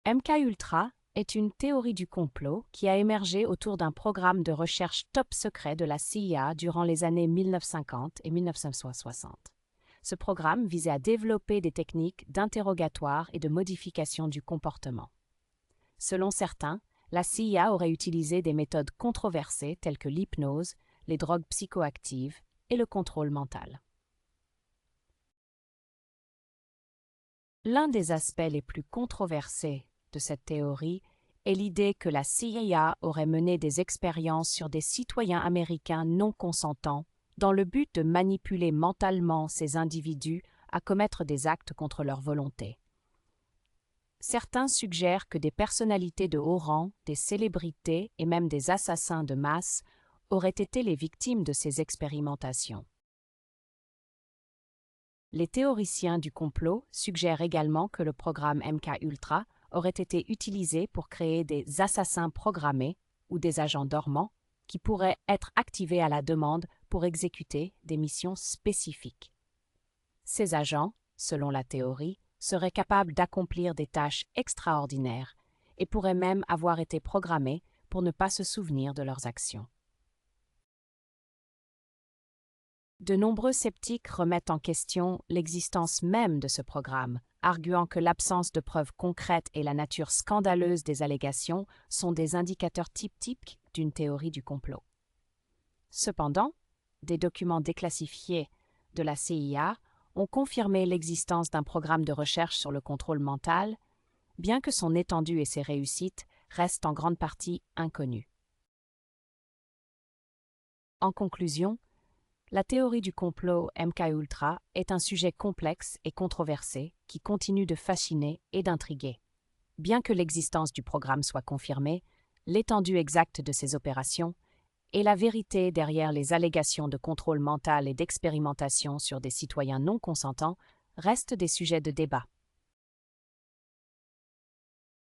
MKUltra est une théorie du complot qui a émergé autour d'un programme de recherche top secret de la CIA durant les années 1950 et 1960. Ce programme visait à développer des techniques d'interrogatoire et de modification du comportement. Selon certains, la CIA aurait utilisé des méthodes controversées telles que l'hypnose, les drogues psychoactives et le contrôle mental. L'un des aspects les plus controversés de cette théorie est l'idée que la CIA aurait mené des expériences sur des citoyens américains non consentants dans le but de manipuler mentalement ces individus à commettre des actes contre leur volonté. Certains suggèrent que des personnalités de haut rang, des célébrités et même des assassins de masse auraient été les victimes de ces expérimentations. Les théoriciens du complot suggèrent également que le programme MKUltra aurait été utilisé pour créer des assassins programmés ou des agents dormants qui pourraient être activés à la demande pour exécuter des missions spécifiques. Ces agents, selon la théorie, seraient capables d'accomplir des tâches extraordinaires et pourraient même avoir été programmés pour ne pas se souvenir de leurs actions. De nombreux sceptiques remettent en question l'existence même de ce programme, arguant que l'absence de preuves concrètes et la nature scandaleuse des allégations sont des indicateurs typiques d'une théorie du complot. Cependant, des documents déclassifiés de la CIA ont confirmé l'existence d'un programme de recherche sur le contrôle mental, bien que son étendue et ses réussites restent en grande partie inconnues. En conclusion, la théorie du complot MKUltra est un sujet complexe et controversé qui continue de fasciner et d'intriguer. Bien que l'existence du programme soit confirmée, l'étendue exacte de ses opérations et la vérité derrière les allégations de contrôle mental et d'expérimentation sur des citoyens non consentants restent des sujets de débat.